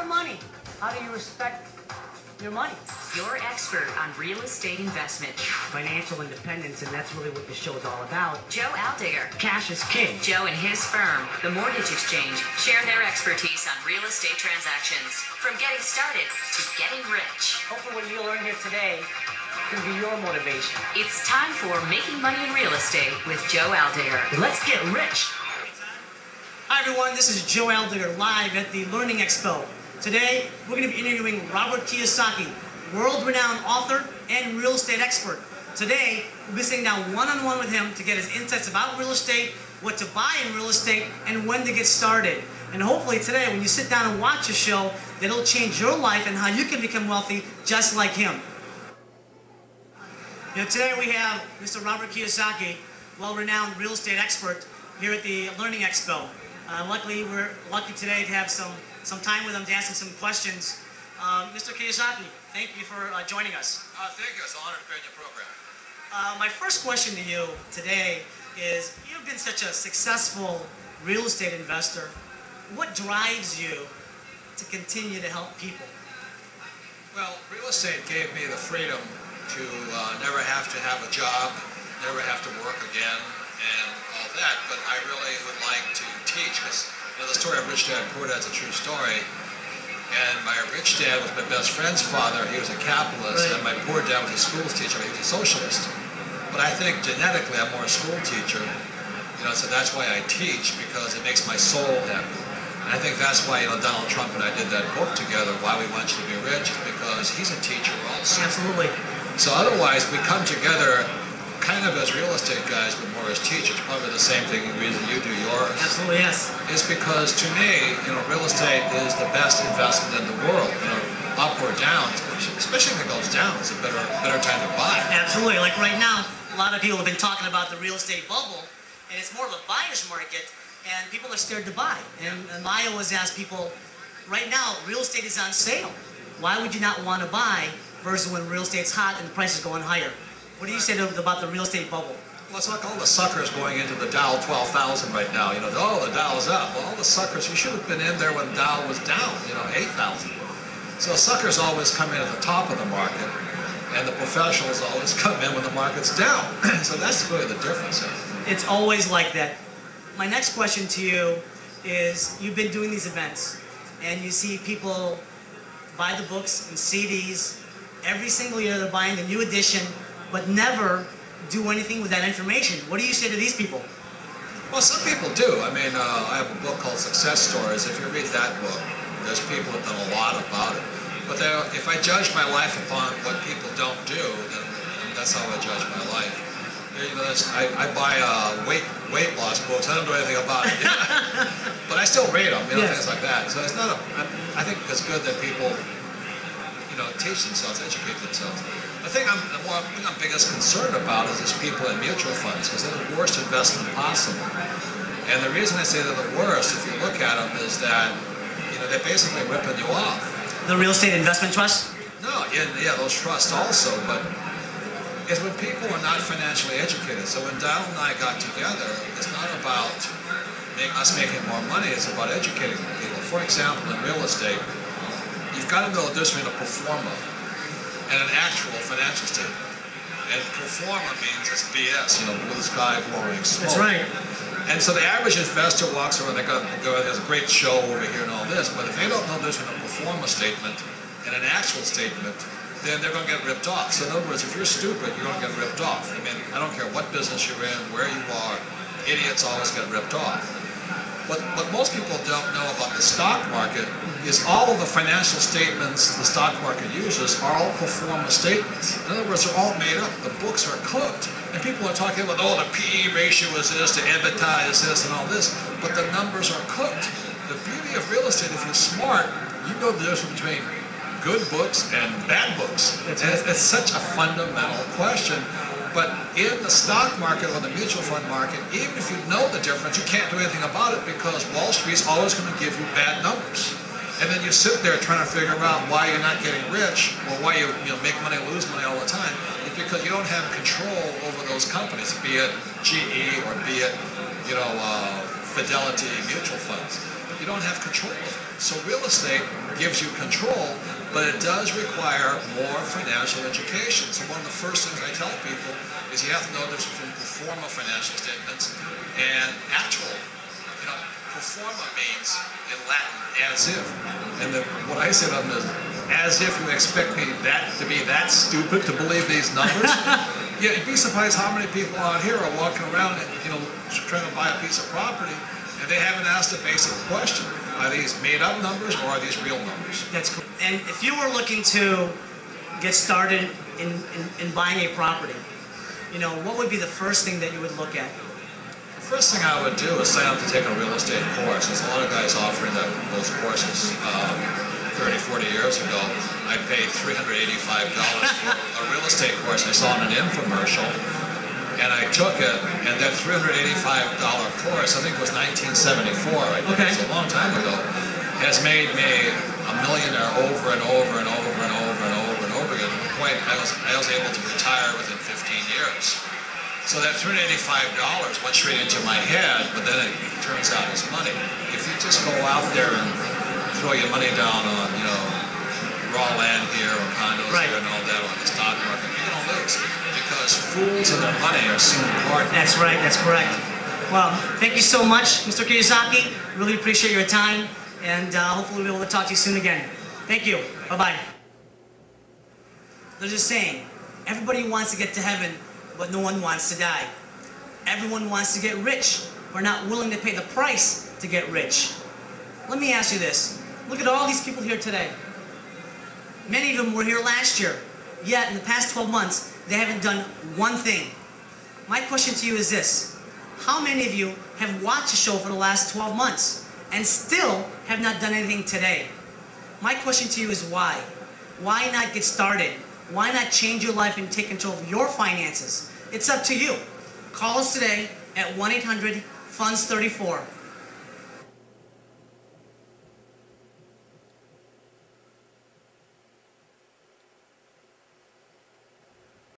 your money? How do you respect your money? Your expert on real estate investment. Financial independence, and that's really what the show is all about. Joe Aldeguer. Cash is king. Joe and his firm, the Mortgage Exchange, share their expertise on real estate transactions. From getting started to getting rich. Hopefully what you learn here today can be your motivation. It's time for Making Money in Real Estate with Joe Aldeguer. Let's get rich. Hi everyone, this is Joe Aldeguer live at the Learning Expo. Today, we're going to be interviewing Robert Kiyosaki, world-renowned author and real estate expert. Today, we'll be sitting down one-on-one with him to get his insights about real estate, what to buy in real estate, and when to get started. And hopefully today, when you sit down and watch the show, it'll change your life and how you can become wealthy just like him. You know, today we have Mr. Robert Kiyosaki, well-renowned real estate expert, here at the Learning Expo. Luckily, we're lucky today to have some time with him to ask him some questions. Mr. Kiyosaki, thank you for joining us. Thank you. It's an honor to be in your program. My first question to you today is, you've been such a successful real estate investor. What drives you to continue to help people? Well, real estate gave me the freedom to never have to have a job, never have to work again, and all that, but I really would like to teach, because the story of Rich Dad Poor Dad's a true story, and my rich dad was my best friend's father. He was a capitalist, right. And my poor dad was a school teacher. He was a socialist. But I think genetically I'm more a school teacher, so that's why I teach, because it makes my soul happy. And I think that's why Donald Trump and I did that book together, Why We Want You to Be Rich, is because he's a teacher also. Absolutely. So otherwise we come together kind of as real estate guys, but more as teachers. Probably the same thing, the reason you do yours. Absolutely, yes. Is because to me, real estate is the best investment in the world. Up or down, especially if it goes down, it's a better time to buy. Absolutely. Like right now, a lot of people have been talking about the real estate bubble, and it's more of a buyer's market, and people are scared to buy. And I always ask people, right now, real estate is on sale. Why would you not want to buy versus when real estate's hot and the price is going higher? What do you say about the real estate bubble? Well, it's like all the suckers going into the Dow 12,000 right now. Oh, the Dow's up. Well, all the suckers, you should have been in there when the Dow was down, 8,000. So suckers always come in at the top of the market, and the professionals always come in when the market's down. So that's really the difference. It's always like that. My next question to you is, you've been doing these events, and you see people buy the books and CDs. Every single year they're buying the new edition, but never do anything with that information. What do you say to these people? Well, some people do. I have a book called Success Stories. If you read that book, there's people that have done a lot about it. But if I judge my life upon what people don't do, then that's how I judge my life. I buy weight loss books. I don't do anything about it. But I still read them, things like that. So it's not I think it's good that people, teach themselves, educate themselves. The thing I'm biggest concerned about is these people in mutual funds, because they're the worst investment possible. And the reason I say they're the worst, if you look at them, is that they're basically ripping you off. The real estate investment trust? No, yeah, those trusts also, but it's when people are not financially educated. So when Donald and I got together, it's not about us making more money, it's about educating people. For example, in real estate, you've got to know the difference between a pro forma and an actual financial statement. And pro forma means it's BS, blue sky, blowing smoke. That's right. And so the average investor walks around, there's a great show over here and all this, but if they don't know this between a pro forma statement and an actual statement, then they're going to get ripped off. So in other words, if you're stupid, you're going to get ripped off. I don't care what business you're in, where you are, idiots always get ripped off. What most people don't know about the stock market is all of the financial statements the stock market uses are all pro forma statements. In other words, they're all made up. The books are cooked. And people are talking about, the PE ratio is this, the EBITDA is this, and all this. But the numbers are cooked. The beauty of real estate, if you're smart, you know the difference between good books and bad books. It's such a fundamental question. But in the stock market or the mutual fund market, even if you know the difference, you can't do anything about it, because Wall Street's always going to give you bad numbers. And then you sit there trying to figure out why you're not getting rich, or why you make money and lose money all the time. It's because you don't have control over those companies, be it GE or be it Fidelity mutual funds. you don't have control of it. So real estate gives you control, but it does require more financial education. So one of the first things I tell people is you have to know the difference between pro forma financial statements and actual. You know, pro forma means in Latin as if, and what I say to them is, as if you expect me to be that stupid to believe these numbers. Yeah, you'd be surprised how many people out here are walking around, trying to buy a piece of property, and they haven't asked a basic question. Are these made-up numbers or are these real numbers? That's cool. And if you were looking to get started in buying a property, what would be the first thing that you would look at? The first thing I would do is sign up to take a real estate course. There's a lot of guys offering those courses. 30, 40 years ago, I paid $385 for a real estate course I saw in an infomercial, and I took it, and that $385 course, I think it was 1974, I think it was a long time ago, has made me a millionaire over and over and over and over and over and over again. To the point I was able to retire within 15 years. So that $385 went straight into my head, but then it turns out it's money. If you just go out there and throw your money down on, raw land here or condos here and all that on the stock market, you're going to lose. Because fools and their money are seen apart. That's right, that's correct. Well, thank you so much, Mr. Kiyosaki. Really appreciate your time, and hopefully we'll be able to talk to you soon again. Thank you. Bye-bye. There's a saying, everybody wants to get to heaven, but no one wants to die. Everyone wants to get rich, but not willing to pay the price to get rich. Let me ask you this. Look at all these people here today. Many of them were here last year, yet in the past 12 months, they haven't done one thing. My question to you is this. How many of you have watched a show for the last 12 months and still have not done anything today? My question to you is why? Why not get started? Why not change your life and take control of your finances? It's up to you. Call us today at 1-800-FUNDS34.